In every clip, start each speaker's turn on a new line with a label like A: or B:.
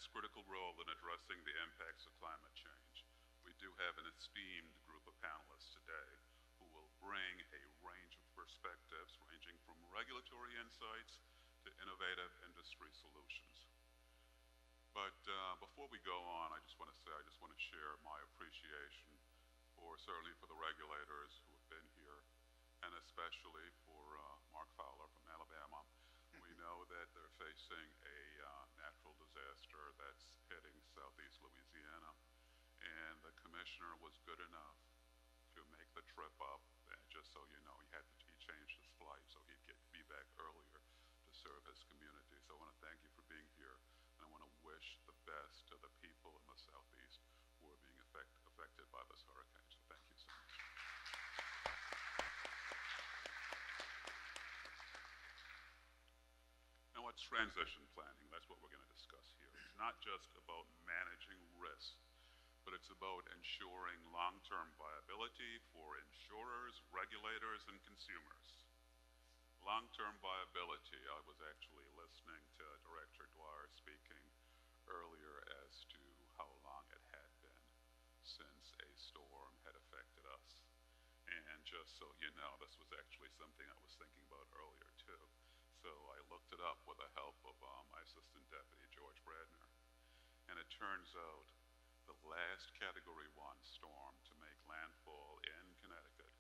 A: its critical role in addressing the impacts of climate change. We do have an esteemed group of panelists today who will bring a range of perspectives ranging from regulatory insights to innovative industry solutions. But before we go on, I just want to share my appreciation certainly for the regulators who have been here, and especially for Mark Fowler from Alabama. We know that they're facing a natural disaster that's hitting southeast Louisiana, and the commissioner was good enough to make the trip up. And just so you know, he changed his flight so he'd be back earlier to serve his community. So I want to thank you for being here, and I want to wish the best to the people in the southeast who are being affected by this hurricane. So thank you so much. Now, what's transition planning? That's what we're going to discuss here. It's not just about managing risk, but it's about ensuring long-term viability for insurers, regulators, and consumers. Long-term viability, I was actually listening to Director Dwyer speaking earlier as to how long it had been since a storm had affected us. And just so you know, this was actually something I was thinking about earlier too. So I looked it up with the help of my assistant deputy, George Bradner. And it turns out the last Category 1 storm to make landfall in Connecticut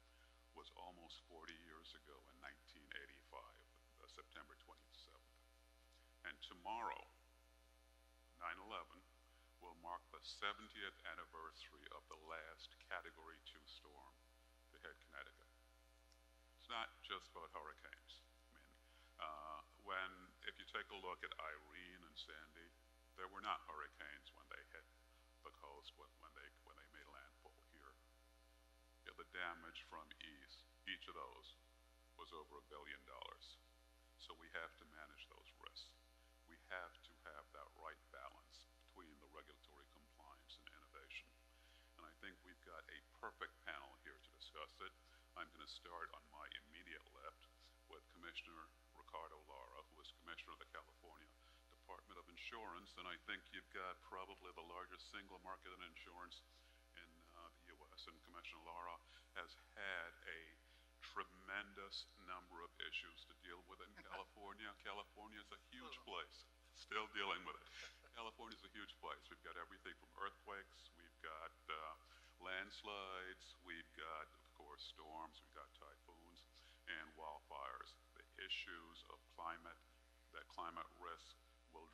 A: was almost 40 years ago in 1985, September 27th. And tomorrow, 9/11, will mark the 70th anniversary of the last Category 2 storm to hit Connecticut. It's not just about hurricanes. I mean, if you take a look at Irene and Sandy, there were not hurricanes when they hit the coast, when they made landfall here. Yeah, the damage from each of those was over $1 billion. So we have to manage those risks. We have to have that right balance between the regulatory compliance and innovation. And I think we've got a perfect panel here to discuss it. I'm going to start on my immediate left with Commissioner Ricardo Lara, who is Commissioner of the California Department of Insurance, and I think you've got probably the largest single market in insurance in the U.S., and Commissioner Lara has had a tremendous number of issues to deal with in California. California is a huge place, still dealing with it. California is a huge place. We've got everything from earthquakes, we've got landslides, we've got, of course, storms, we've got typhoons, and wildfires. The issues of climate, that climate risk will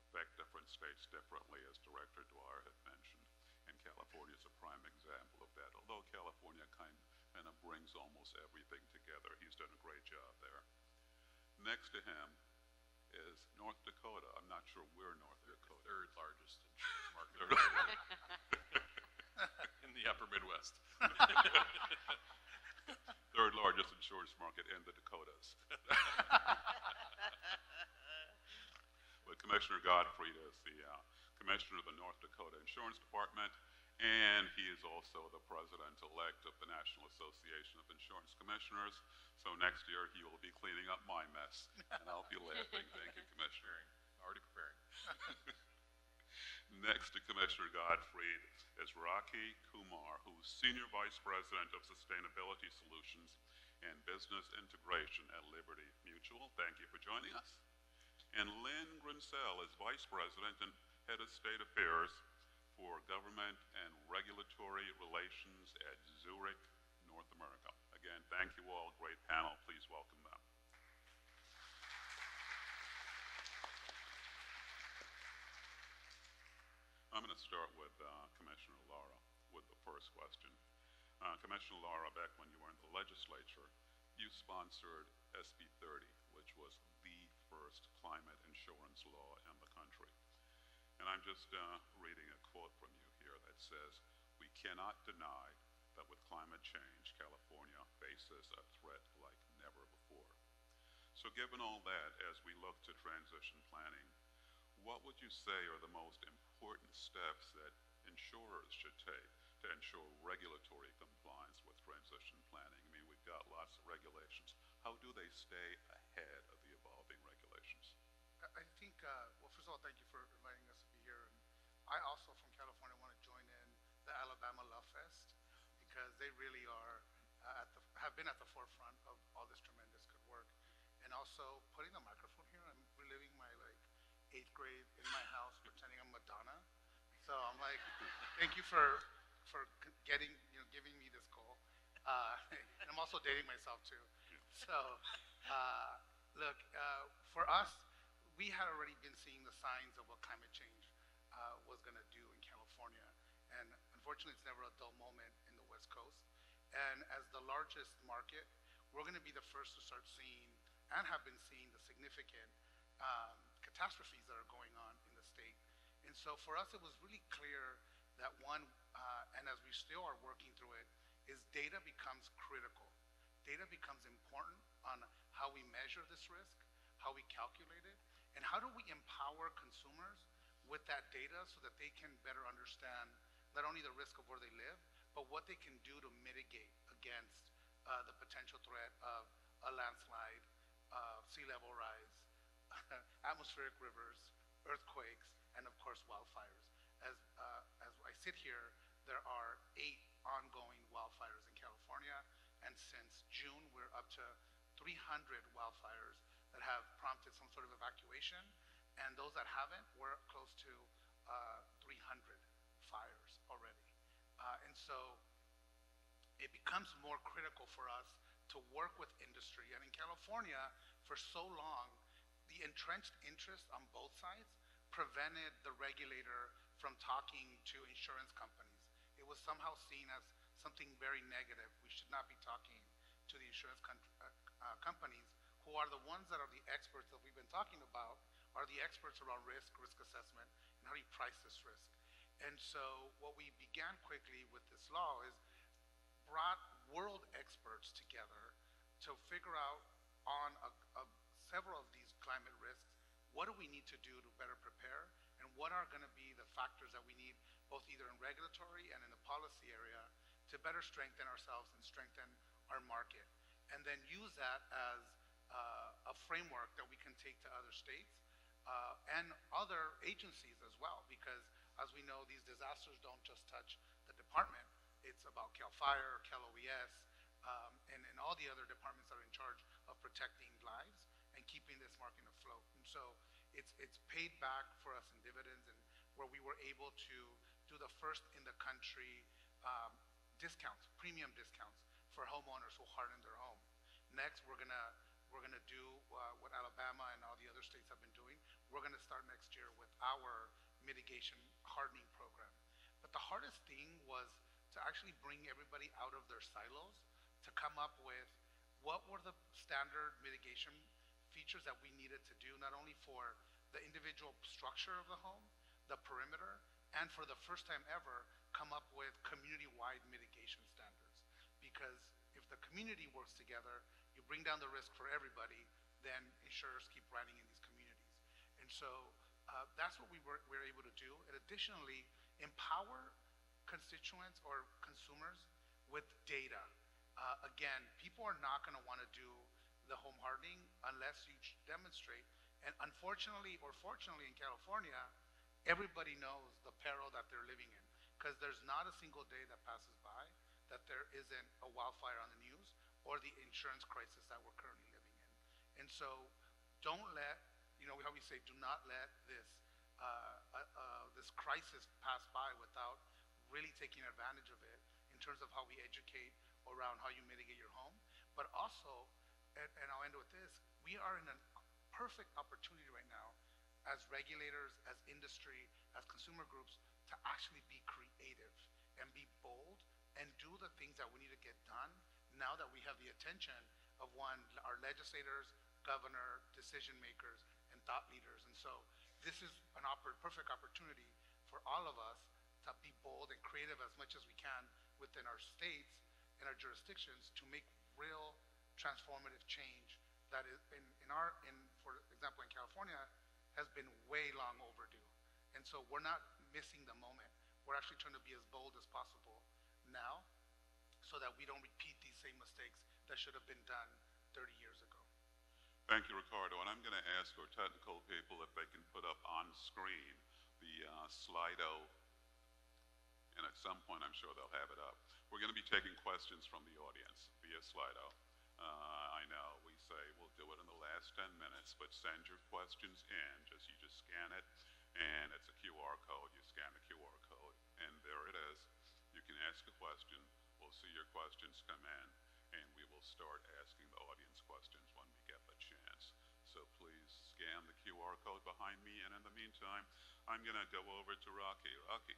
A: affect different states differently, as Director Dwyer had mentioned. And California is a prime example of that, although California kind of brings almost everything together. He's done a great job there. Next to him is North Dakota. I'm not sure where North Dakota.
B: The third largest insurance market in the upper Midwest.
A: Third largest insurance market in the Dakotas. But Commissioner Godfread is the Commissioner of the North Dakota Insurance Department, and he is also the President-elect of the National Association of Insurance Commissioners. So next year he will be cleaning up my mess, and I'll be laughing. Thank you, Commissioner.
B: Already preparing.
A: Next to Commissioner Godfread is Rocky Kumar, who's Senior Vice President of Sustainability Solutions and Business Integration at Liberty Mutual. Thank you for joining us. And Lynn Grinsell is Vice President and Head of State Affairs for Government and Regulatory Relations at Zurich, North America. Again, thank you all. Great panel. Please welcome them. I'm going to start with Commissioner Lara with the first question. Commissioner Lara, back when you were in the legislature, you sponsored SB 30, which was the first climate insurance law in the country. And I'm just reading a quote from you here that says, "We cannot deny that with climate change, California faces a threat like never before." So given all that, as we look to transition planning, what would you say are the most important steps that insurers should take to ensure regulatory compliance with transition planning? I mean, we've got lots of regulations. How do they stay ahead of the evolving regulations?
C: I think, well, first of all, thank you for inviting us they really are have been at the forefront of all this tremendous good work. And also putting the microphone here, I'm reliving my like 8th grade in my house pretending I'm Madonna. So I'm like, thank you for getting, giving me this call. And I'm also dating myself too. So look, for us, we had already been seeing the signs of what climate change was going to do in California. And unfortunately, it's never a dull moment in the West Coast. And as the largest market, we're going to be the first to start seeing and have been seeing the significant catastrophes that are going on in the state. And so for us, it was really clear that one, and as we still are working through it, is data becomes critical. Data becomes important on how we measure this risk, how we calculate it, and how do we empower consumers with that data so that they can better understand not only the risk of where they live, but what they can do to mitigate against the potential threat of a landslide, sea level rise, atmospheric rivers, earthquakes, and of course wildfires. As I sit here, there are 8 ongoing wildfires in California, and since June, we're up to 300 wildfires that have prompted some sort of evacuation, and those that haven't, we're close to 300 fires already. And so it becomes more critical for us to work with industry. And in California, for so long, the entrenched interest on both sides prevented the regulator from talking to insurance companies. It was somehow seen as something very negative. We should not be talking to the insurance companies, who are the ones that are the experts that we've been talking about, are the experts around risk assessment, and how do you price this risk. And so what we began quickly with this law is brought world experts together to figure out on several of these climate risks, what do we need to do to better prepare, and what are going to be the factors that we need, both either in regulatory and in the policy area, to better strengthen ourselves and strengthen our market. And then use that as a framework that we can take to other states and other agencies as well, because as we know, these disasters don't just touch the department. It's about CAL FIRE, CAL OES, and all the other departments that are in charge of protecting lives and keeping this market afloat. And so it's paid back for us in dividends, and where we were able to do the first in the country discounts, premium discounts for homeowners who harden their home. Next, we're gonna do what Alabama and all the other states have been doing. We're gonna start next year with our mitigation hardening program. But the hardest thing was to actually bring everybody out of their silos to come up with what were the standard mitigation features that we needed to do, not only for the individual structure of the home, the perimeter, and for the first time ever, come up with community-wide mitigation standards. Because if the community works together, you bring down the risk for everybody, then insurers keep writing in these communities. And so that's what we're able to do. And additionally, empower constituents or consumers with data. Again, people are not going to want to do the home hardening unless you demonstrate. And unfortunately or fortunately in California, everybody knows the peril that they're living in, because there's not a single day that passes by that there isn't a wildfire on the news or the insurance crisis that we're currently living in. And so don't let, how we say, do not let this this crisis pass by without really taking advantage of it in terms of how we educate around how you mitigate your home. But also, and I'll end with this, we are in a perfect opportunity right now as regulators, as industry, as consumer groups, to actually be creative and be bold and do the things that we need to get done now that we have the attention of our legislators, governor, decision makers, and thought leaders. And so this is an perfect opportunity for all of us to be bold and creative as much as we can within our states and our jurisdictions to make real transformative change that is, for example, in California, has been way long overdue. And so we're not missing the moment. We're actually trying to be as bold as possible now so that we don't repeat these same mistakes that should have been done 30 years ago.
A: Thank you, Ricardo. And I'm going to ask our technical people if they can put up on screen the Slido in a at some point, I'm sure they'll have it up. We're going to be taking questions from the audience via Slido. I know we say we'll do it in the last 10 minutes, but send your questions in. You just scan it, and it's a QR code. You scan the QR code, and there it is. You can ask a question. We'll see your questions come in, and we will start asking the audience questions when we get the chance. So please scan the QR code behind me, and in the meantime, I'm going to go over to Rocky. Rocky,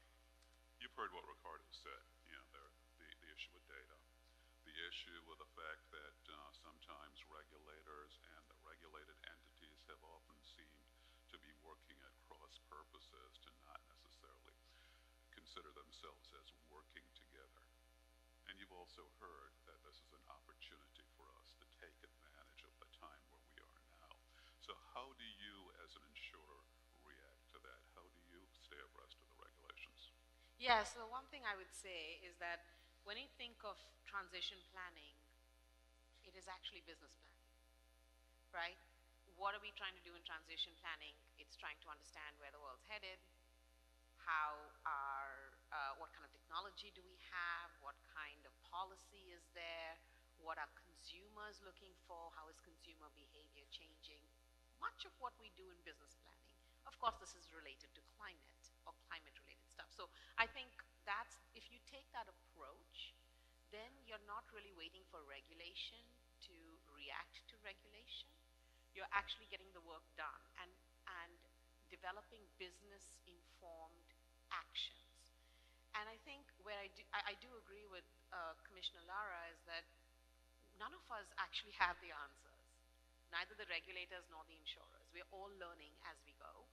A: you've heard what Ricardo said, the issue with data, the issue with the fact that sometimes regulators and the regulated entities have often seemed to be working at cross purposes to not necessarily consider themselves as working together. And you've also heard that this is an opportunity for us to take advantage of the time where we are now. So how do you, as an insurer, react to that? How do you stay abreast of the regulations?
D: Yeah, so one thing I would say is that when you think of transition planning, it is actually business planning, right? What are we trying to do in transition planning? It's trying to understand where the world's headed, what kind of technology do we have, what kind of policy is there, what are consumers looking for, how is consumer behavior changing, much of what we do in business planning. Of course, this is related to climate or climate-related stuff. So I think if you take that approach, then you're not really waiting for regulation to react to regulation. You're actually getting the work done and developing business-informed actions. And I think where I do agree with Commissioner Lara is that none of us actually have the answers, neither the regulators nor the insurers. We're all learning as we go.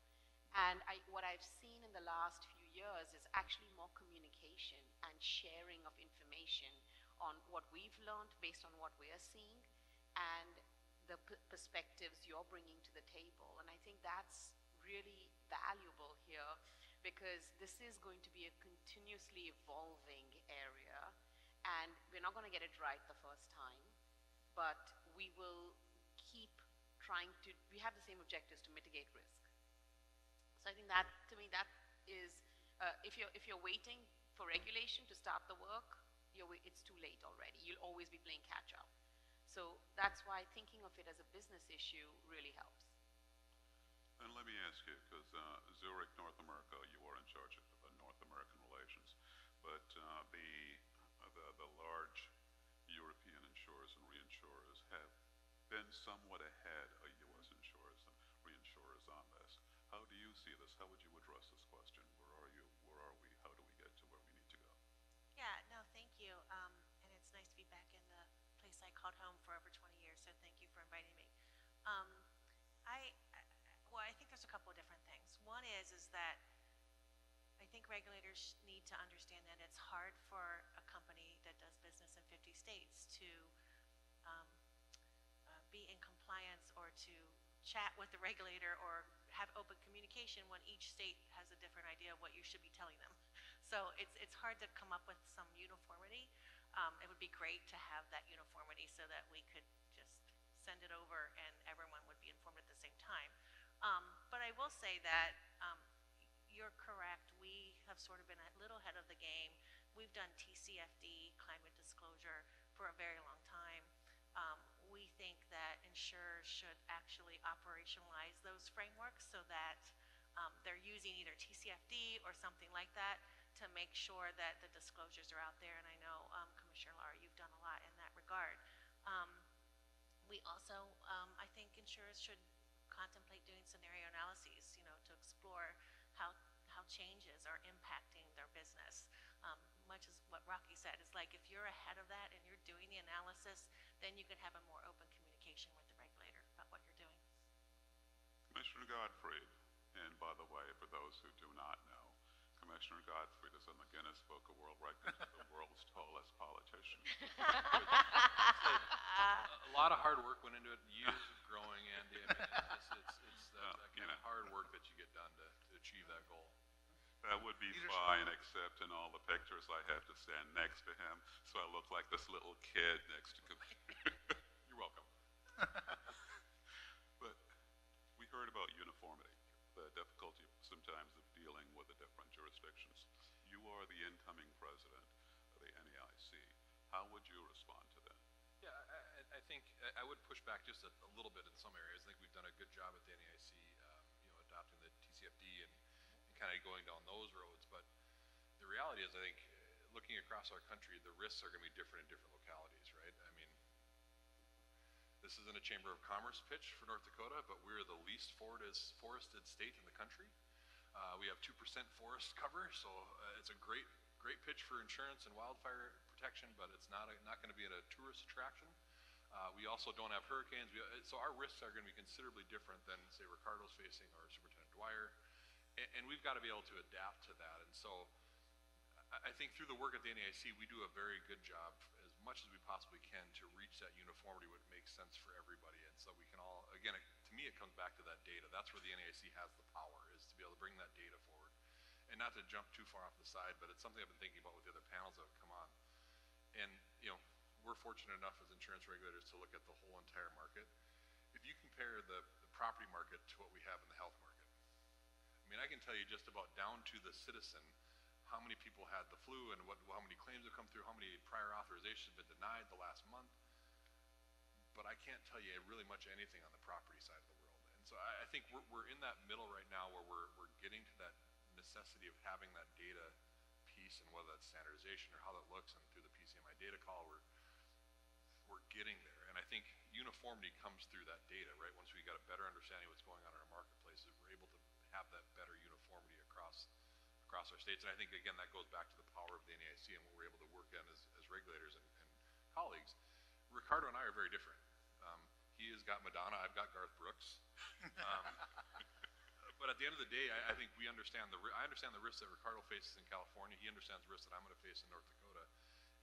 D: And what I've seen in the last few years is actually more communication and sharing of information on what we've learned based on what we're seeing and the perspectives you're bringing to the table. And I think that's really valuable here because this is going to be a continuously evolving area, and we're not going to get it right the first time, but we will keep trying to, we have the same objectives to mitigate risk. So I think that, to me, that is, if you're waiting for regulation to start the work, it's too late already. You'll always be playing catch up. So that's why thinking of it as a business issue really helps.
A: And let me ask you, because Zurich, North America, you are in charge of North American relations, but the large European insurers and reinsurers have been somewhat ahead of U.S. insurers and reinsurers on this. How do you see this? How would you address this question? Where are you? Where are we? How do we get to where we need to go?
E: Yeah, no, thank you. And it's nice to be back in the place I called home for over 20 years, so thank you for inviting me. I think there's a couple of different things. One is that I think regulators need to understand that it's hard for a company that does business in 50 states to be in compliance or to chat with the regulator or have open communication when each state has a different idea of what you should be telling them. So it's hard to come up with some uniformity. It would be great to have that uniformity so that we could just send it over and everyone would be informed at the same time. But I will say that you're correct. We have sort of been a little ahead of the game. We've done TCFD, climate disclosure, for a very long time. We think that insurers should actually operationalize those frameworks so that they're using either TCFD or something like that to make sure that the disclosures are out there. And I know, Commissioner Lara, you've done a lot in that regard. We also, I think insurers should contemplate doing scenario analyses, to explore how changes are impacting their business. Much as what Rocky said, it's like if you're ahead of that and you're doing the analysis, then you can have a more open communication with the regulator about what you're doing.
A: Commissioner Godfread, and by the way, for those who do not know, Commissioner Godfread is in the Guinness Book of World Records as the world's tallest politician.
B: A lot of hard work went into it, years of growing, Andy. I mean, it's that kind of hard work that you get done to achieve that goal.
A: That would be fine, except in all the pictures I have to stand next to him, so I look like this little kid next to him.
B: You're welcome.
A: But we heard about uniformity, the difficulty sometimes of dealing with the different jurisdictions. You you are the incoming president of the NAIC, how would you respond to that?
B: Yeah, I think I would push back just a little bit in some areas. I think we've done a good job at the NAIC, adopting the TCFD and kind of going down those roads. But the reality is, I think, looking across our country, the risks are going to be different in different localities, right? I mean, this isn't a Chamber of Commerce pitch for North Dakota, but we're the least forested state in the country. We have 2% forest cover, so it's a great pitch for insurance and wildfire protection, but it's not going to be a tourist attraction. We also don't have hurricanes, so our risks are going to be considerably different than, say, Ricardo's facing or Superintendent Dwyer, and we've got to be able to adapt to that. And so I think through the work at the NAIC, we do a very good job, as much as we possibly can, to reach that uniformity, what makes sense for everybody, and so we can all, again, to me, it comes back to that data. That's where the NAIC has the power, is to be able to bring that data forward. And not to jump too far off the side, but it's something I've been thinking about with the other panels that have come on. And, we're fortunate enough as insurance regulators to look at the whole entire market. If you compare the property market to what we have in the health market, I mean, I can tell you just about down to the citizen how many people had the flu and how many claims have come through, how many prior authorizations have been denied the last month. But I can't tell you really much anything on the property side of the world. And so I think we're in that middle right now where we're getting to that necessity of having that data piece, and whether that's standardization or how that looks, and through the PCMI data call, we're getting there. And I think uniformity comes through that data, right? Once we got a better understanding of what's going on in our marketplaces, we're able to have that better uniformity across our states. And I think, again, that goes back to the power of the NAIC and what we're able to work on as regulators and colleagues. Ricardo and I are very different. He has got Madonna, I've got Garth Brooks. But at the end of the day, I think I understand the risks that Ricardo faces in California. He understands the risks that I'm going to face in North Dakota.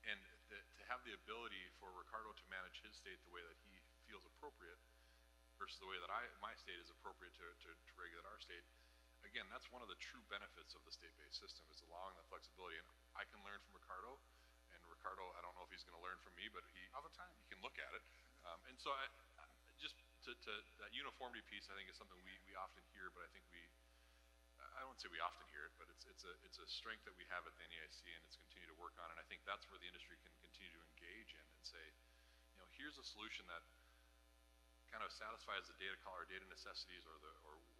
B: And to have the ability for Ricardo to manage his state the way that he feels appropriate versus the way that my state is appropriate to regulate our state, again, that's one of the true benefits of the state-based system, is allowing that flexibility. And I can learn from Ricardo, and Ricardo, I don't know if he's going to learn from me, but
C: all the time.
B: He can look at it. And so just to that uniformity piece, I think, is something we often hear, but I think I won't say we often hear it, but it's a strength that we have at the NAIC, and it's continue to work on. And I think that's where the industry can continue to engage in and say, here's a solution that kind of satisfies the data call or data necessities or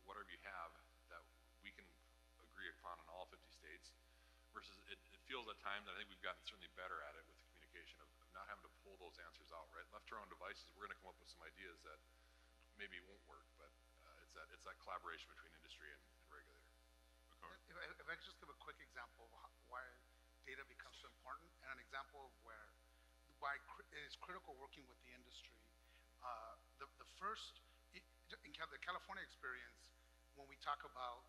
B: whatever you have that we can agree upon in all 50 states, versus it feels at times, and I think we've gotten certainly better at it with the communication of not having to pull those answers out, right? Left to our own devices, we're going to come up with some ideas that maybe won't work, but it's that collaboration between industry and regulator.
C: If I could just give a quick example of why data becomes so important, and an example of why it is critical working with the industry. In the California experience, when we talk about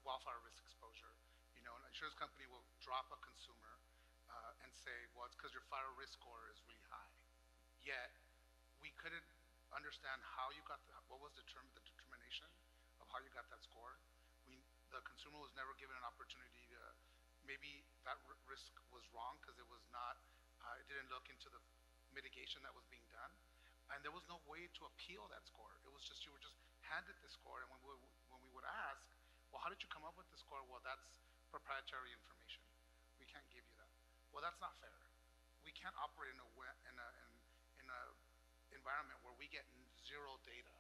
C: wildfire risk exposure, an insurance company will drop a consumer and say, well, it's because your fire risk score is really high. Yet, we couldn't understand how you got what was the determination of how you got that score. The consumer was never given an opportunity to, maybe that risk was wrong because it was not, it didn't look into the mitigation that was being done. And there was no way to appeal that score. It was just, you were just handed the score, and when we would ask, well, how did you come up with the score? Well, that's proprietary information. We can't give you that. Well, that's not fair. We can't operate in a environment where we get zero data,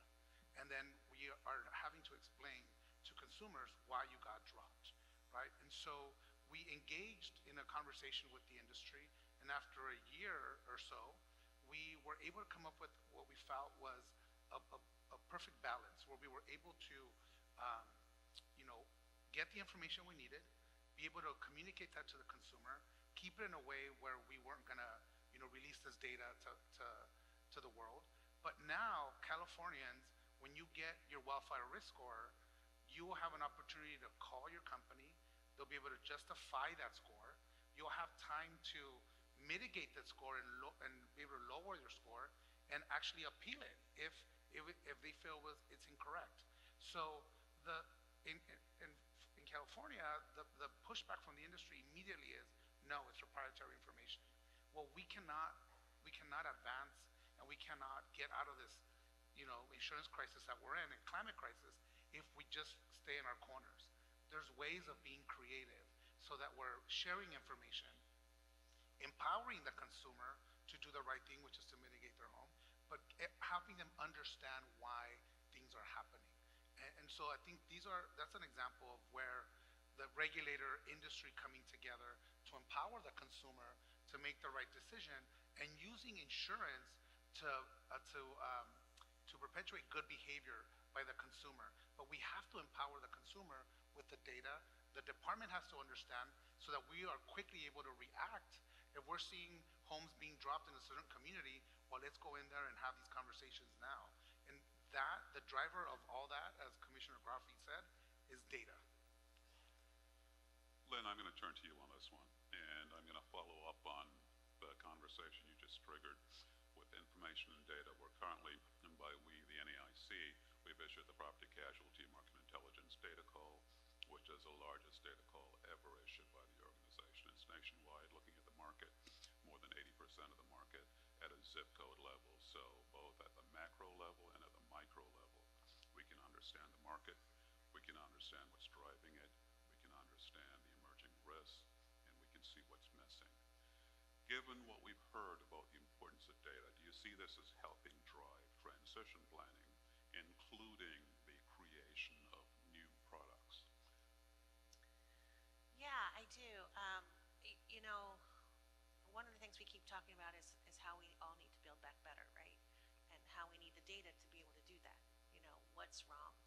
C: and then we are having to explain to consumers why you got dropped, right? And so we engaged in a conversation with the industry, and after a year or so, we were able to come up with what we felt was a perfect balance, where we were able to, get the information we needed, be able to communicate that to the consumer, keep it in a way where we weren't going to, release this data to the world. But now, Californians, when you get your wildfire risk score, you will have an opportunity to call your company. They'll be able to justify that score. You'll have time to mitigate that score and be able to lower your score and actually appeal it if they feel it's incorrect. So in California, the pushback from the industry immediately is, no, it's proprietary information. Well, we cannot advance, and we cannot get out of this, insurance crisis that we're in, and climate crisis, if we just stay in our corners. There's ways of being creative. so that we're sharing information, empowering the consumer to do the right thing, which is to mitigate their home, but helping them understand why things are happening. And so I think that's an example of where the regulator industry coming together to empower the consumer to make the right decision, and using insurance to perpetuate good behavior by the consumer. But we have to empower the consumer with the data. The department has to understand so that we are quickly able to react. If we're seeing homes being dropped in a certain community, well, let's go in there and have these conversations now. And the driver of all that, as Commissioner Godfread said, is data.
A: Lynn, I'm going to turn to you on this one, and I'm going to follow up on the conversation you just triggered with information and data. We're currently, and by we, the NAIC, we've issued the Property Casualty Market Intelligence Data Call, which is the largest data call ever issued by the organization. It's nationwide, looking at the market, more than 80% of the market at a zip code level. So both at the macro level and at the micro level, we can understand the market, we can understand what's driving it, we can understand the emerging risks, and we can see what's missing. Given what we've heard about the importance of data, do you see this as helping drive transition planning, including the creation of new products?
E: Yeah, I do. You know, one of the things we keep talking about is how we all need to build back better, right? And how we need the data to be able to do that. You know, what's wrong?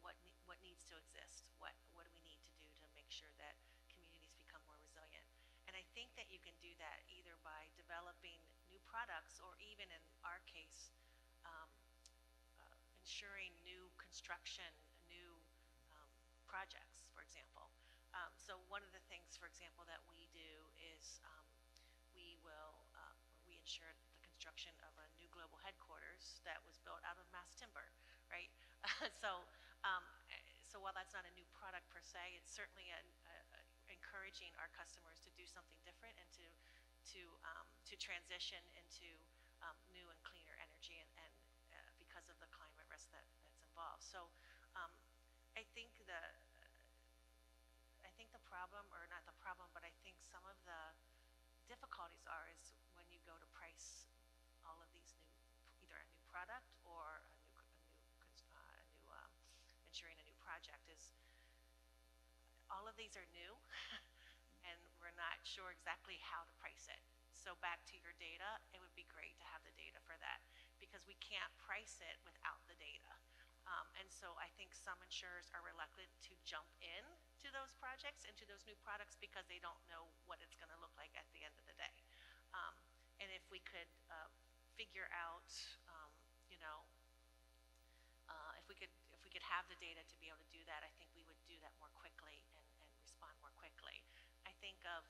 E: What needs to exist? What do we need to do to make sure that communities become more resilient? And I think that you can do that either by developing new products, or even in our case, ensuring new construction, new projects, for example. So one of the things, for example, that we do is we ensured the construction of a new global headquarters that was built out of mass timber, right? So while that's not a new product per se, it's certainly encouraging our customers to do something different and to transition into new and cleaner energy, and because of the climate risk that's involved. So I think the problem, or not the problem, but I think some of the difficulties is when you go to price all of these either a new product or ensuring a new project, is all of these are new and we're not sure exactly how to price it. So back to your data, it would be great to have the data for that, because we can't price it without the data. And so I think some insurers are reluctant to jump in to those projects and to those new products because they don't know what it's going to look like at the end of the day. And if we could figure out, if we could have the data to be able to do that, I think we would do that more quickly and respond more quickly. I think of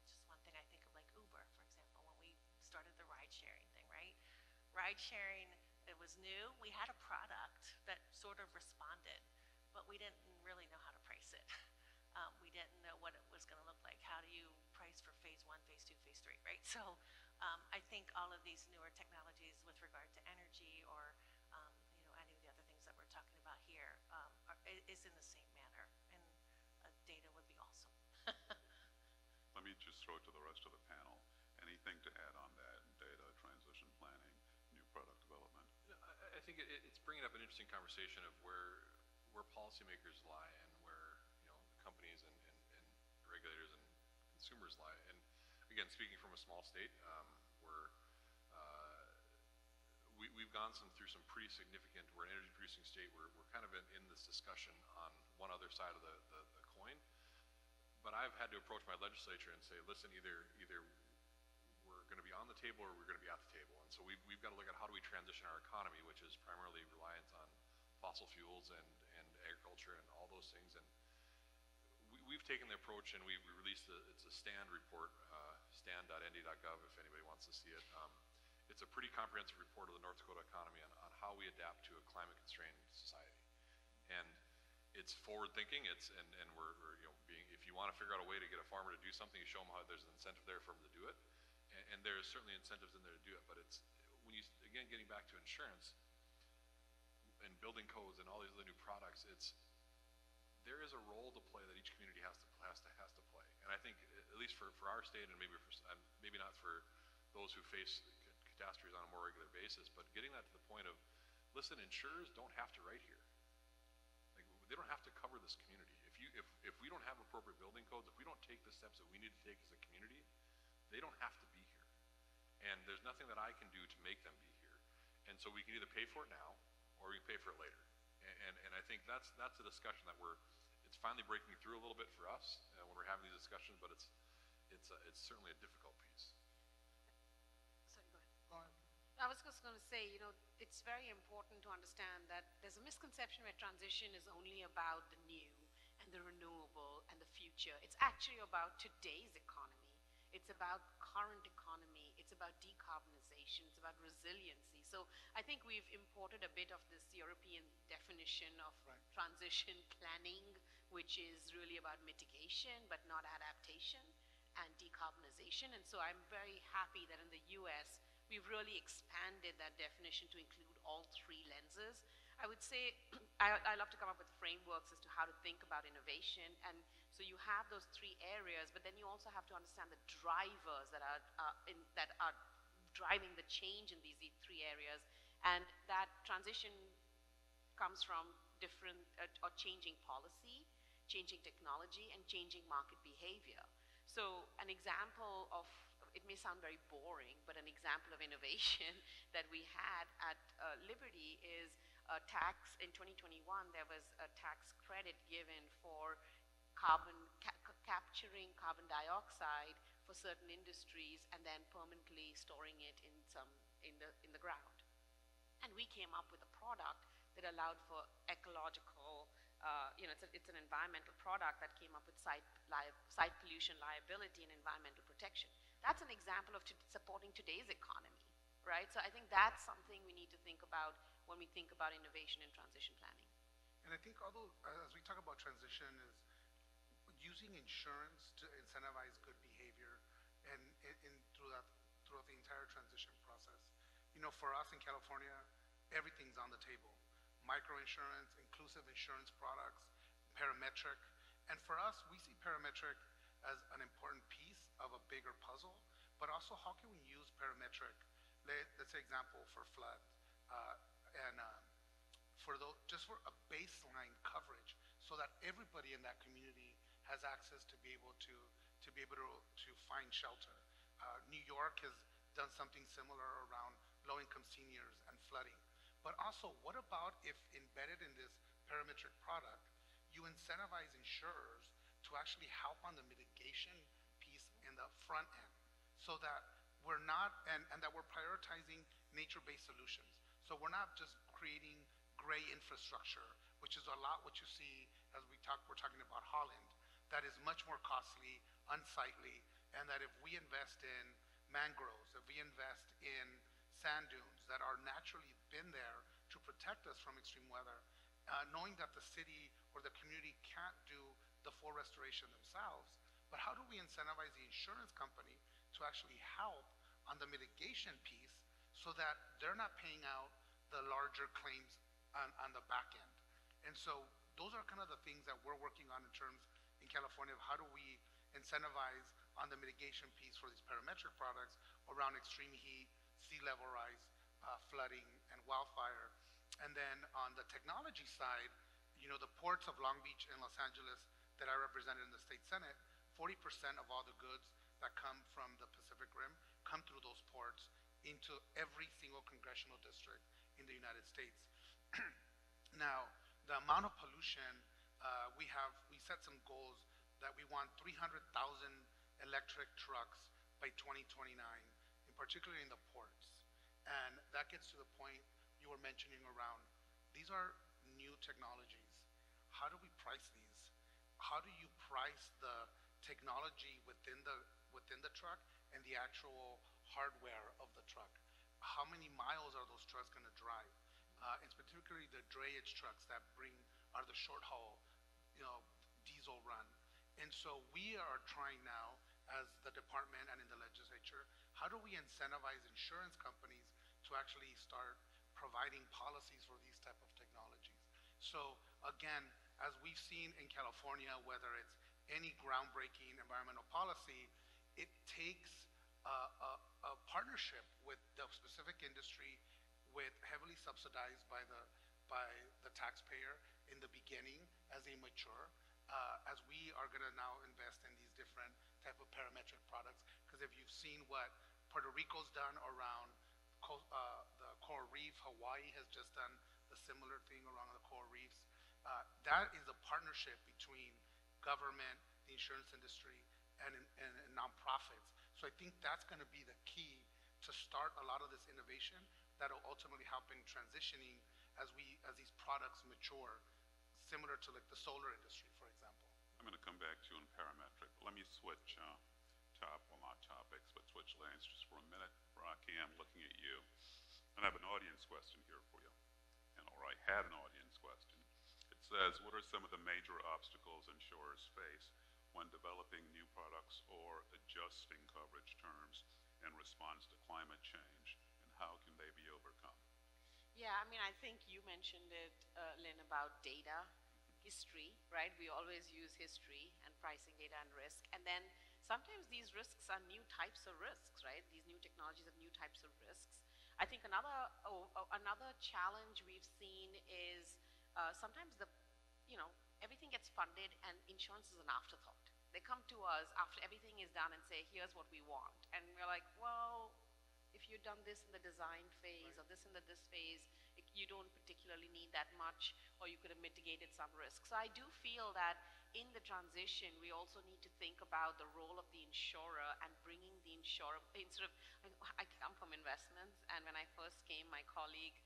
E: just one thing. I think of like Uber, for example, when we started the ride sharing thing, right? Ride sharing, it was new. We had a product that sort of responded, but we didn't really know how to price it. We didn't know what it was going to look like. How do you price for phase 1, phase 2, phase 3, right? So I think all of these newer technologies with regard to energy, or any of the other things that we're talking about here, is in the same manner, and data would be awesome.
A: Let me just throw it to the rest of the panel. Anything to add on that? Data, transition planning, new product development?
B: I think it's bringing up an interesting conversation of where policymakers lie, and where companies and regulators and consumers lie. And again, speaking from a small state, we've gone through some pretty significant. We're an energy producing state. We're kind of in this discussion on one other side of the coin. But I've had to approach my legislature and say, listen, either we're going to be on the table or we're going to be at the table. And so we've got to look at how do we transition our economy, which is primarily reliant on fossil fuels and agriculture and all those things. And we've taken the approach, and we've released it's a STAND report, stand.nd.gov if anybody wants to see it. It's a pretty comprehensive report of the North Dakota economy on how we adapt to a climate-constrained society. And it's forward-thinking. And we're if you want to figure out a way to get a farmer to do something, you show them how there's an incentive there for them to do it. And there's certainly incentives in there to do it. But it's when you again getting back to insurance and building codes and all these other new products, there is a role to play that each community has to think, at least for our state, and maybe maybe not for those who face catastrophes on a more regular basis, but getting that to the point of, listen, insurers don't have to write here. Like, they don't have to cover this community. If we don't have appropriate building codes, if we don't take the steps that we need to take as a community, they don't have to be here. And there's nothing that I can do to make them be here. And so we can either pay for it now, or we can pay for it later. And I think that's a discussion that it's finally breaking through a little bit for us when we're having these discussions, but it's certainly a difficult piece.
D: Sorry, go ahead.
C: Go ahead.
D: I was just going to say, it's very important to understand that there's a misconception where transition is only about the new and the renewable and the future. It's actually about today's economy. It's about current economy. It's about decarbonization. It's about resiliency. So I think we've imported a bit of this European definition of transition planning, which is really about mitigation, but not adaptation, and decarbonization. And so I'm very happy that in the US, we've really expanded that definition to include all three lenses. I would say I love to come up with frameworks as to how to think about innovation. And so you have those three areas, but then you also have to understand the drivers that are driving the change in these three areas. And that transition comes from different or changing policy, changing technology, and changing market behavior. So an example of, it may sound very boring, but an example of innovation that we had at Liberty is a tax. In 2021, there was a tax credit given for capturing carbon dioxide for certain industries and then permanently storing it in the ground. And we came up with a product that allowed for ecological, it's an environmental product that came up with site pollution liability and environmental protection. That's an example of supporting today's economy, right? So I think that's something we need to think about when we think about innovation and transition planning.
C: And I think although, as we talk about transition, is using insurance to incentivize good behavior and throughout the entire transition process. For us in California, everything's on the table. Microinsurance, inclusive insurance products, parametric. And for us, we see parametric as an important piece of a bigger puzzle, but also how can we use parametric, let's say example for flood, and just for a baseline coverage so that everybody in that community has access to be able to find shelter. New York has done something similar around low-income seniors and flooding. But also, what about if embedded in this parametric product, you incentivize insurers to actually help on the mitigation piece in the front end, so that we're not, and that we're prioritizing nature-based solutions. So we're not just creating gray infrastructure, which is a lot what you see as we're talking about Holland, that is much more costly, unsightly, and that if we invest in mangroves, if we invest in sand dunes that are naturally been there to protect us from extreme weather, knowing that the city or the community can't do the full restoration themselves, but how do we incentivize the insurance company to actually help on the mitigation piece so that they're not paying out the larger claims on the back end? And so those are kind of the things that we're working on in terms in California of how do we incentivize on the mitigation piece for these parametric products around extreme heat, sea level rise, flooding, and wildfire. And then on the technology side, the ports of Long Beach and Los Angeles that I represented in the state Senate, 40% of all the goods that come from the Pacific Rim come through those ports into every single congressional district in the United States. Now, the amount of pollution, we set some goals that we want 300,000 electric trucks by 2029, and particularly in the ports. And that gets to the point you were mentioning around, these are new technologies. How do we price these? How do you price the technology within the truck and the actual hardware of the truck? How many miles are those trucks going to drive? It's particularly the drayage trucks that are the short haul, diesel run. And so we are trying now, as the department and in the legislature, how do we incentivize insurance companies to actually start providing policies for these type of technologies? So again, as we've seen in California, whether it's any groundbreaking environmental policy, it takes a partnership with the specific industry, with heavily subsidized by the taxpayer in the beginning as they mature, as we are going to now invest in these different type of parametric products. Because if you've seen what Puerto Rico's done around the coral reef, Hawaii has just done the similar thing around the coral reefs. That is a partnership between government, the insurance industry, and nonprofits. So I think that's going to be the key to start a lot of this innovation that'll ultimately help in transitioning as these products mature, similar to like the solar industry, for example.
A: I'm going to come back to you on parametric. Let me switch not topics, but switch lanes just for a minute. Rocky, I'm looking at you. And I have an audience question here for you. Or I had an audience question. It says, what are some of the major obstacles insurers face when developing new products or adjusting coverage terms in response to climate change, and how can they be overcome?
D: Yeah, I mean, I think you mentioned it, Lynn, about data, history, right? We always use history and pricing data and risk. And then sometimes these risks are new types of risks, right? These new technologies have new types of risks. I think another challenge we've seen is sometimes everything gets funded and insurance is an afterthought. They come to us after everything is done and say, here's what we want. And we're like, well, if you've done this in the design phase or this in this phase, you don't particularly need that much, or you could have mitigated some risk. So I do feel that in the transition, we also need to think about the role of the insurer and bringing the insurer, I come from investments, and when I first came, my colleague,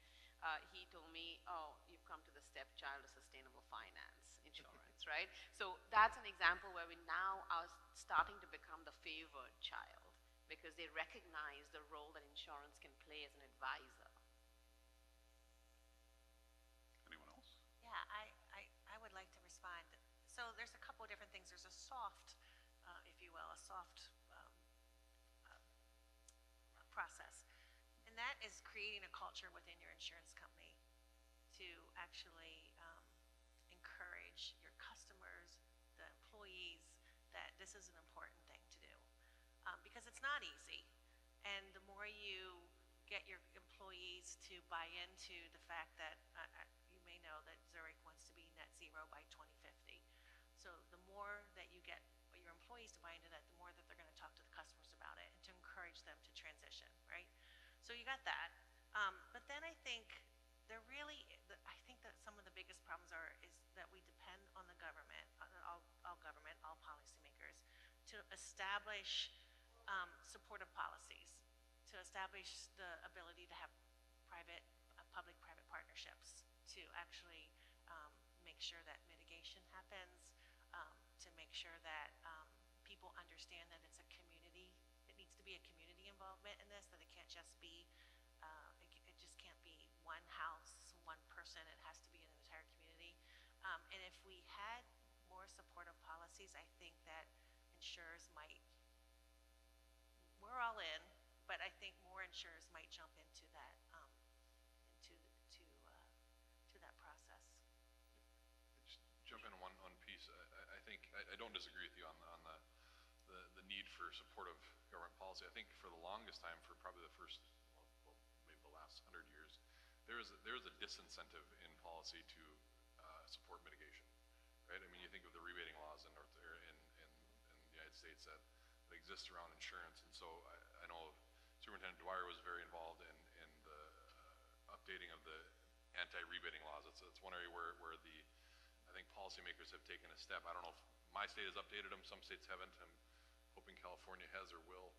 D: he told me, oh, you've come to the stepchild of sustainable finance insurance, right? So that's an example where we now are starting to become the favored child because they recognize the role that insurance can play as an advisor.
A: Anyone else?
E: Yeah, I would like to respond. So there's a couple of different things. There's a soft, if you will, a soft process. And that is creating a culture within your insurance company to actually encourage your customers, the employees, that this is an important thing to do. Because it's not easy. And the more you get your employees to buy into the fact that, you may know that Zurich wants to be net zero by 2050. So the more that you get your employees to buy into that, the more that they're going to talk to the customers about it and to encourage them to transition, right? So you got that. But then I think I think that some of the biggest problems is that we depend on the government, all policymakers, to establish supportive policies, to establish the ability to have public-private partnerships, to actually make sure that mitigation happens, to make sure that people understand that it's a community. It needs to be a community involvement in this, that it can't just be, it just can't be one house, one person. It has to be an entire community. And if we had more supportive policies, I think that insurers might, we're all in, but I think more insurers might jump into that, to that process.
B: Just jump in on one piece. I think I don't disagree with you on the need for supportive government policy. I think for the longest time, for probably the first, well maybe the last 100 years, there is a disincentive in policy to support mitigation, right? I mean, you think of the rebating laws in the United States that exist around insurance, and so I know Superintendent Dwyer was very involved in the updating of the anti-rebating laws. It's one area where I think policymakers have taken a step. I don't know if my state has updated them. Some states haven't. I'm hoping California has or will.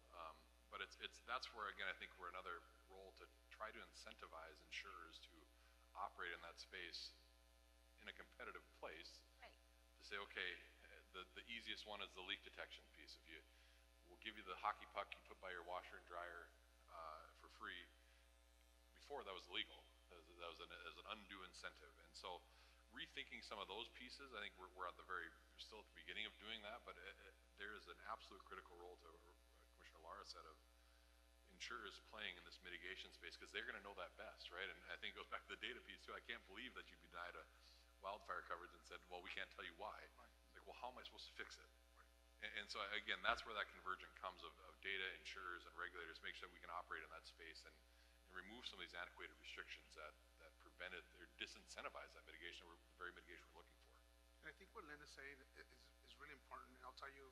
B: But that's where, again, I think we're another role to try to incentivize insurers to operate in that space in a competitive place.
E: Right.
B: To say, okay, the easiest one is the leak detection piece. We'll give you the hockey puck you put by your washer and dryer for free. Before, that was illegal. That was as an undue incentive. And so rethinking some of those pieces, I think we're still at the beginning of doing that, but there is an absolute critical role to, Commissioner Lara said, of insurers playing in this mitigation space, because they're going to know that best, right? And I think it goes back to the data piece too. I can't believe that you denied a wildfire coverage and said, well, we can't tell you why. Like, well, how am I supposed to fix it? And so again, that's where that convergence comes of data, insurers, and regulators, make sure that we can operate in that space and remove some of these antiquated restrictions that prevented or disincentivize that mitigation, or the very mitigation we're looking for.
C: And I think what Linda's saying is really important. And I'll tell you,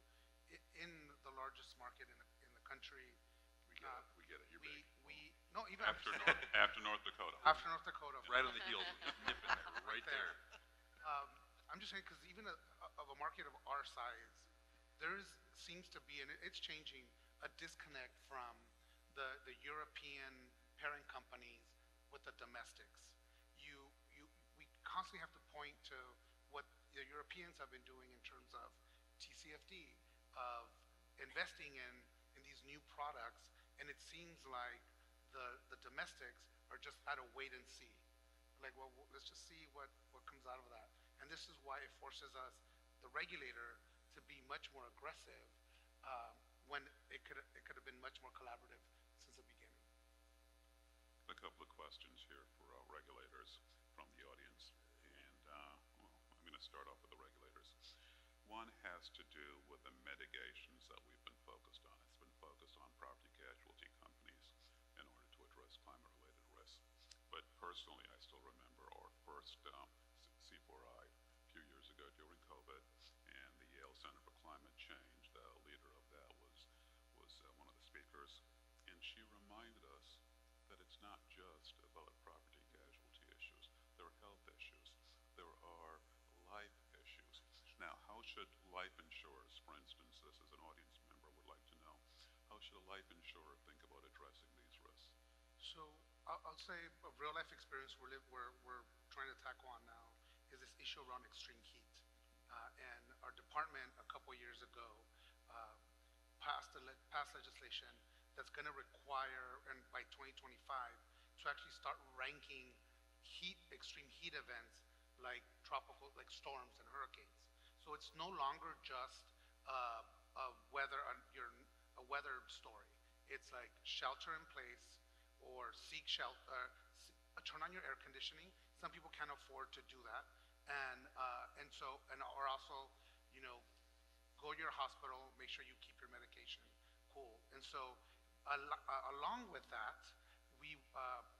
C: in the largest market in the country,
B: We get it, you're big.
C: No, even
A: After North Dakota.
C: after North Dakota.
B: Right on the heels, nip in there, right there.
C: I'm just saying, because even of a market of our size, seems to be, and it's changing, a disconnect from the European parent companies with the domestics. We constantly have to point to what the Europeans have been doing in terms of TCFD, of investing in these new products, and it seems like the domestics are just at a wait and see. Like, well, let's just see what comes out of that. And this is why it forces us, the regulator, to be much more aggressive when it could have been much more collaborative since the beginning.
A: A couple of questions here for our regulators from the audience. And well, I'm going to start off with the regulators. One has to do with the mitigations that we've been focused on. It's been focused on property casualty companies in order to address climate-related risks. But personally, I still remember our first C4I a few years ago during COVID, and the Yale Center for Climate Change, the leader of that was one of the speakers, and she reminded us that it's not just about property casualty issues. There are health issues. There are life issues. Now, how should life insurers, for instance, this is an audience member would like to know, how should a life insurer think about addressing these risks?
C: So I'll say a real life experience we're trying to tackle on now is this issue around extreme heat. And our department a couple years ago passed legislation that's going to require, and by 2025, to actually start ranking extreme heat events like tropical, like storms and hurricanes. So it's no longer just a weather story. It's like shelter in place, or seek shelter, turn on your air conditioning. Some people can't afford to do that, or also, go to your hospital, make sure you keep your medication cool. And so, along with that, we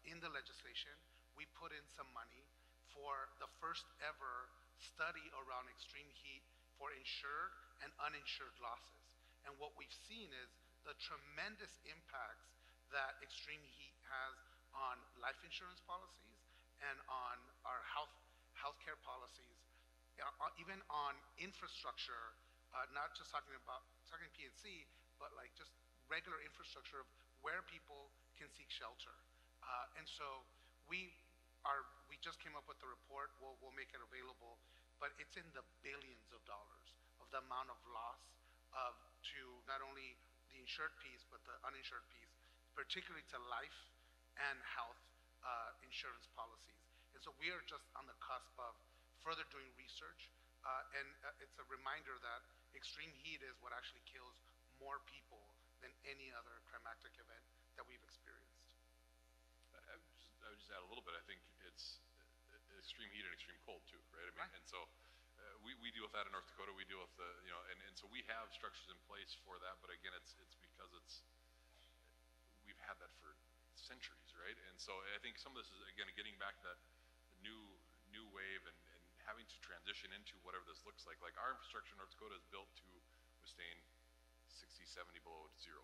C: in the legislation we put in some money for the first ever study around extreme heat for insured and uninsured losses. And what we've seen is the tremendous impacts that extreme heat has on life insurance policies and on our healthcare policies, even on infrastructure, not just talking PNC, but like just regular infrastructure of where people can seek shelter. And so we just came up with the report. We'll make it available, but it's in the billions of dollars of the amount of loss to not only the insured piece, but the uninsured piece, particularly to life and health insurance policies. And so we are just on the cusp of further doing research, and it's a reminder that extreme heat is what actually kills more people than any other climatic event that we've experienced.
B: I would just add a little bit. I think it's extreme heat and extreme cold too, right? I mean,
C: Right.
B: And so we deal with that in North Dakota. We deal with and so we have structures in place for that. But again, it's because we've had that for centuries, right? And so I think some of this is, again, getting back to that new wave and having to transition into whatever this looks like. Like, our infrastructure in North Dakota is built to withstand 60, 70 below zero,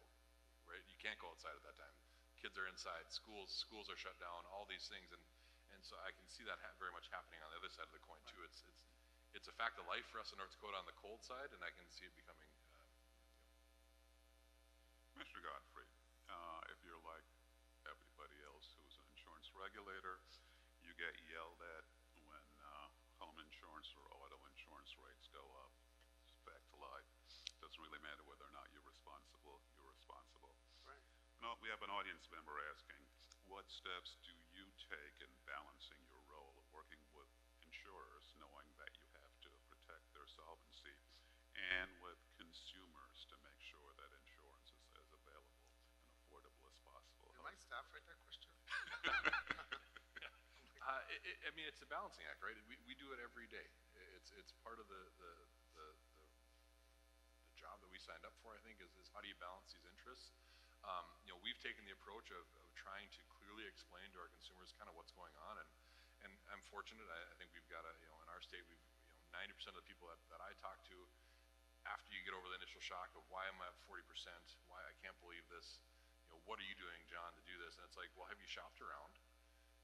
B: right? You can't go outside at that time. Kids are inside, schools are shut down, all these things, and so I can see that very much happening on the other side of the coin too. It's a fact of life for us in North Dakota on the cold side, and I can see it becoming.
A: Mr. Godfread, if you're like everybody else who's an insurance regulator, you get yelled at when home insurance or auto insurance rates go up. It's back to life. Doesn't really matter whether or not you're responsible.
C: Right.
A: No, we have an audience member asking, what steps do you take in balancing your role of working with insurers, knowing that you have to protect their solvency, and with consumers to make sure that insurance is as available and affordable as possible?
C: Did my staff write that question?
B: I mean, it's a balancing act, right? We do it every day. It's part of the job that we signed up for, I think, is how do you balance these interests? You know, we've taken the approach of trying to clearly explain to our consumers kind of what's going on, and I'm fortunate, I think we've got you know, in our state, we've, you know, 90% of the people that I talk to, after you get over the initial shock of why am I up 40%, why I can't believe this, you know, what are you doing, John, to do this? And it's like, well, have you shopped around?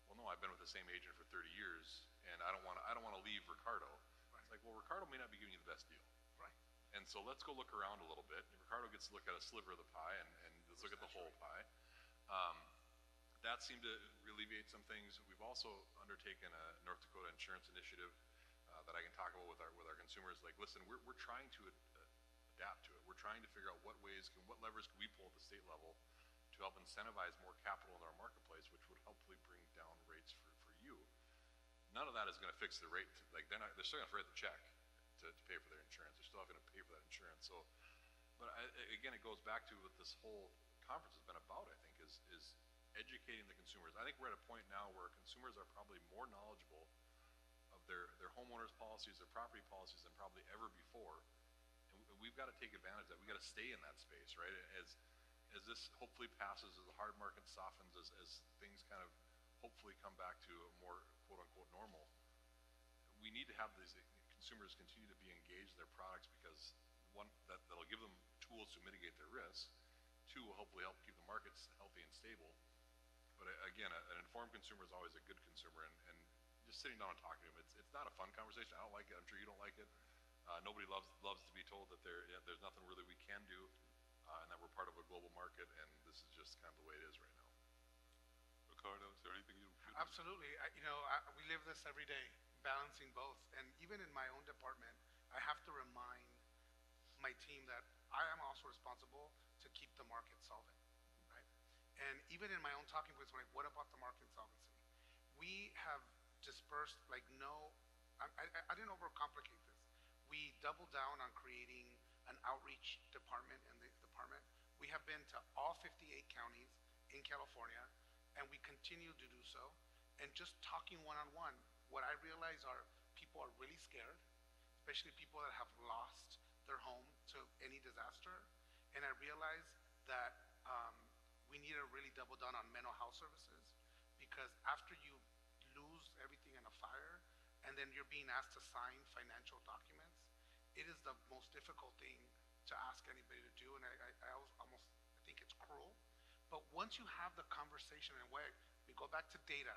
B: Well, no, I've been with the same agent for 30 years, and I don't want to leave Ricardo. Right. It's like, well, Ricardo may not be giving you the best deal.
C: Right.
B: And so let's go look around a little bit. Ricardo gets to look at a sliver of the pie, and let's look at the whole pie. That seemed to alleviate some things. We've also undertaken a North Dakota insurance initiative that I can talk about with our consumers. Like, listen, we're trying to adapt to it. We're trying to figure out what levers can we pull at the state level to help incentivize more capital in our marketplace, which would hopefully bring down rates for you. None of that is going to fix the rate. Like, they're still going to write the check to pay for their insurance. They're still having to pay for that insurance. So, but again, it goes back to what this whole conference has been about, I think, is educating the consumers. I think we're at a point now where consumers are probably more knowledgeable of their homeowners policies, their property policies than probably ever before. And we've got to take advantage of that. We've got to stay in that space, right? As this hopefully passes, as the hard market softens, as things kind of hopefully come back to a more quote-unquote normal, we need to have these consumers continue to be engaged in their products, because one, that'll give them tools to mitigate their risk. Two, will hopefully help keep the markets healthy and stable. But again, an informed consumer is always a good consumer, and just sitting down and talking to them, it's not a fun conversation. I don't like it. I'm sure you don't like it. Nobody loves to be told that there's nothing really we can do, and that we're part of a global market, and this is just kind of the way it is right now.
A: Ricardo, is there anything you?
C: Absolutely. We live this every day, balancing both. And even in my own department, I have to remind my team that I am also responsible to keep the market solvent, right? And even in my own talking points, when what about the market solvency? We have dispersed I didn't overcomplicate this. We doubled down on creating an outreach department in the department. We have been to all 58 counties in California, and we continue to do so. And just talking one-on-one, what I realize are people are really scared, especially people that have lost their home to any disaster. And I realize that we need to really double down on mental health services, because after you lose everything in a fire, and then you're being asked to sign financial documents, it is the most difficult thing to ask anybody to do, and I almost think it's cruel. But once you have the conversation and we go back to data,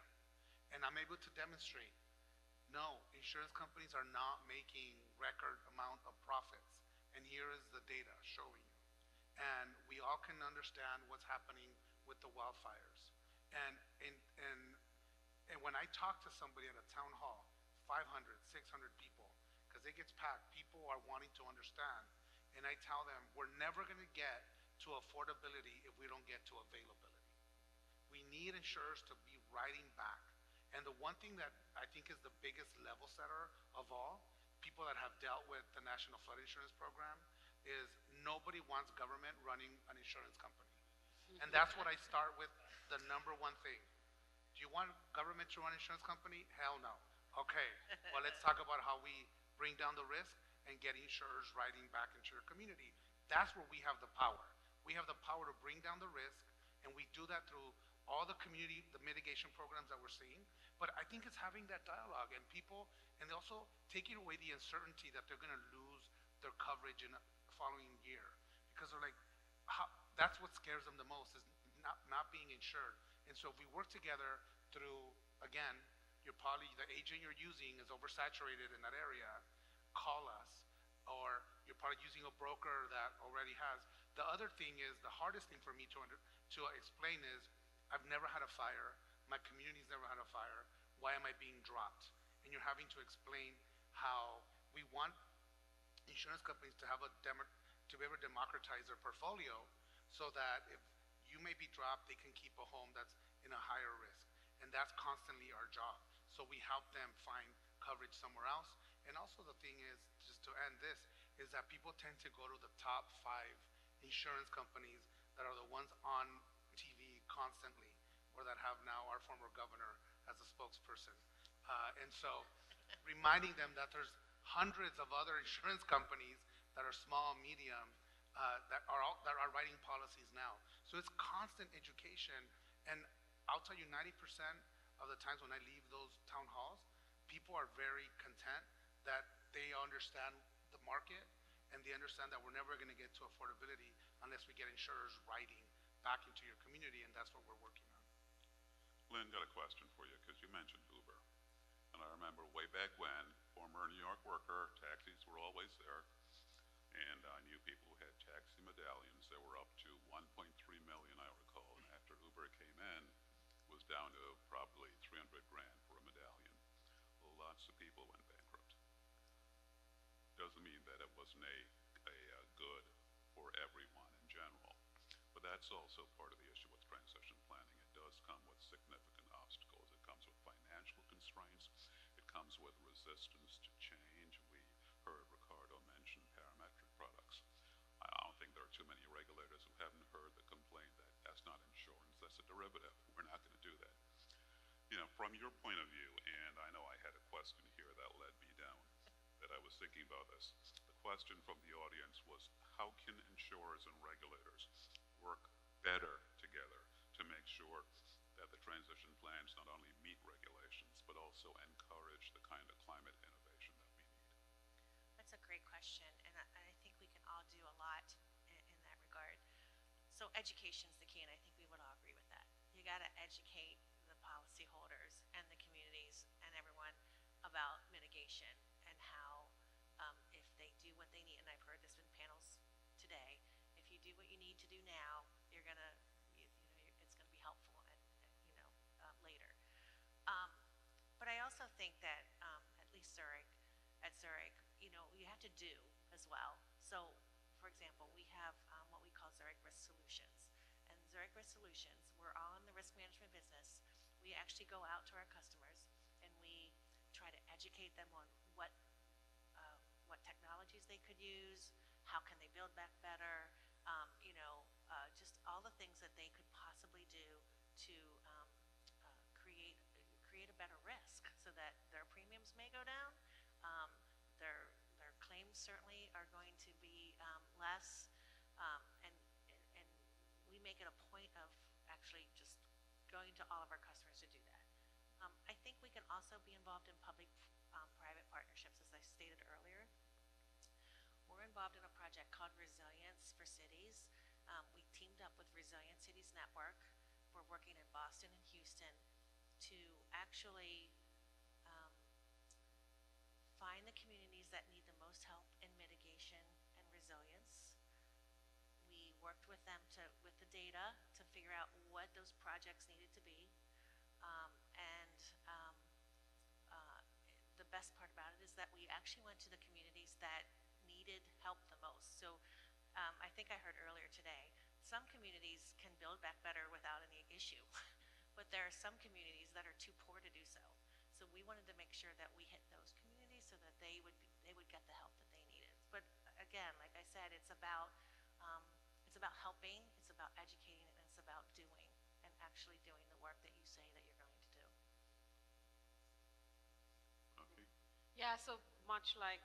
C: and I'm able to demonstrate, no, insurance companies are not making record amount of profits, and here is the data showing you. And we all can understand what's happening with the wildfires. And when I talk to somebody at a town hall, 500, 600 people, because it gets packed, people are wanting to understand, and I tell them, we're never going to get to affordability if we don't get to availability. We need insurers to be writing back. And the one thing that I think is the biggest level setter of all, people that have dealt with the National Flood Insurance Program, is nobody wants government running an insurance company. And that's what I start with, the number one thing. Do you want government to run an insurance company? Hell no. Okay, well, let's talk about how we bring down the risk and get insurers writing back into your community. That's where we have the power. We have the power to bring down the risk, and we do that through all the community, the mitigation programs that we're seeing. But I think it's having that dialogue, and people, and also taking away the uncertainty that they're gonna lose their coverage in the following year. Because they're like, that's what scares them the most, is not being insured. And so if we work together through, again, the agent you're using is oversaturated in that area, call us. Or you're probably using a broker that already has. The other thing is, the hardest thing for me to explain is, I've never had a fire, my community's never had a fire, why am I being dropped? And you're having to explain how we want insurance companies to to be able to democratize their portfolio, so that if you may be dropped, they can keep a home that's in a higher risk. And that's constantly our job. So we help them find coverage somewhere else. And also the thing is, just to end this, is that people tend to go to the top 5 insurance companies that are the ones on TV constantly, or that have now our former governor as a spokesperson. And so reminding them that there's hundreds of other insurance companies that are small, medium, that are writing policies now. So it's constant education, and I'll tell you, 90% of the times when I leave those town halls, people are very content that they understand the market and they understand that we're never going to get to affordability unless we get insurers writing back into your community, and that's what we're working on.
A: Lynn, got a question for you, because you mentioned Uber. And I remember way back when, former New York worker, taxis were always there. And I knew people who had taxi medallions that were up to 1.3 million, I recall. And after Uber came in, it was down to probably 300 grand for a medallion. Well, lots of people went bankrupt. Doesn't mean that it wasn't a good for everyone in general. But that's also part of the issue with transition planning. It does come with significant obstacles. It comes with financial constraints. It comes with resistance to change. We heard Ricardo mention parametric products. I don't think there are too many regulators who haven't heard the complaint that that's not insurance, that's a derivative. We're not going to do that. You know, from your point of view, and I know I had a question here that led me down, that I was thinking about this. The question from the audience was, how can insurers and regulators work better together to make sure that the transition plans not only meet regulations, but also encourage the kind of climate innovation that we need?
E: That's a great question, and I think we can all do a lot in that regard. So education's the key, and I think we would all agree with that. You got to educate the policyholders and the communities and everyone about mitigation and how if they do what they need, and I've heard this in panels today, if you do what you need to do now, you're gonna, it's gonna be helpful later. But I also think that at least at Zurich, you have to do as well. So, for example, we have what we call Zurich Risk Solutions. And Zurich Risk Solutions, we're all in the risk management business. We actually go out to our customers and we try to educate them on what technologies they could use, how can they build back better, just all the things that they could possibly do to create a better risk so that their premiums may go down, their claims certainly are going to be less, and we make it a point of actually just going to all of our customers to do that. I think we can also be involved in public-private partnerships, as I stated earlier. We're involved in a project called Resilience for Cities. We teamed up with Resilient Cities Network. We're working in Boston and Houston to actually find the communities that need the most help in mitigation and resilience. We worked with them with the data to figure out what those projects needed to be. The best part about it is that we actually went to the communities that needed help the most. So I think I heard earlier today, some communities can build back better without any issue, but there are some communities that are too poor to do so. So we wanted to make sure that we hit those communities so that they would get the help that they needed. But again, like I said, it's about helping, it's about educating, and it's about doing and actually doing the work that you say that you're going to do.
A: Okay.
D: Yeah, so much like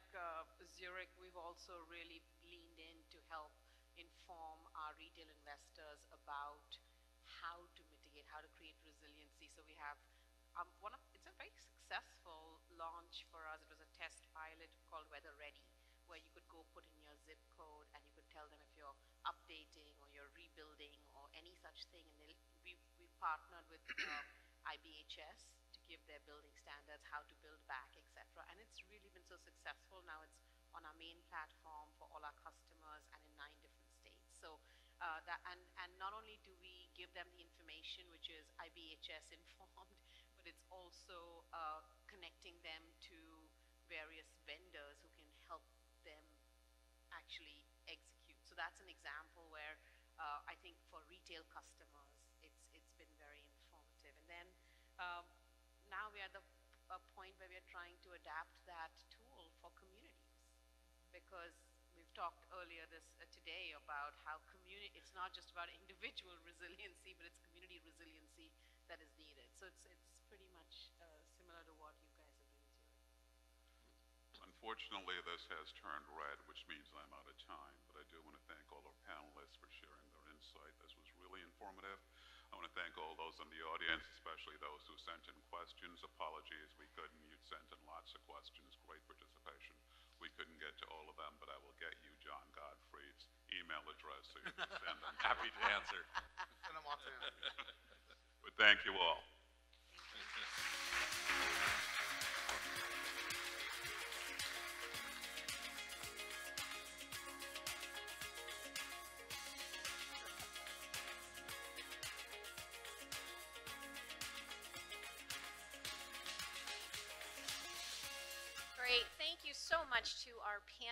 D: Zurich, we've also really leaned in to help inform our retail investors about how to mitigate, how to create resiliency. So we have it's a very successful launch for us. It was a test pilot called Weather Ready, where you could go put in your zip code and you could tell them if you're updating or you're rebuilding or any such thing. And we partnered with IBHS to give their building standards, how to build back, etc. And it's really been so successful. Now it's on our main platform for all our customers and in 9 different states. So and not only do we give them the information, which is IBHS informed, but it's also connecting them to various vendors who can help them actually execute. So that's an example where I think for retail customers, it's been very informative. And then now we're at a point where we're trying to adapt that tool for communities, because we've talked earlier today about how it's not just about individual resiliency, but it's community resiliency that is needed. So it's pretty much similar to what you guys are doing too.
A: Unfortunately, this has turned red, which means I'm out of time, but I do want to thank all informative. I want to thank all those in the audience, especially those who sent in questions. Apologies, we couldn't. You'd sent in lots of questions, great participation. We couldn't get to all of them, but I will get you John Godfread's email address so you can send them.
B: Happy to answer.
C: Send them all to him.
A: But thank you all.
F: Great. Thank you so much to our panel.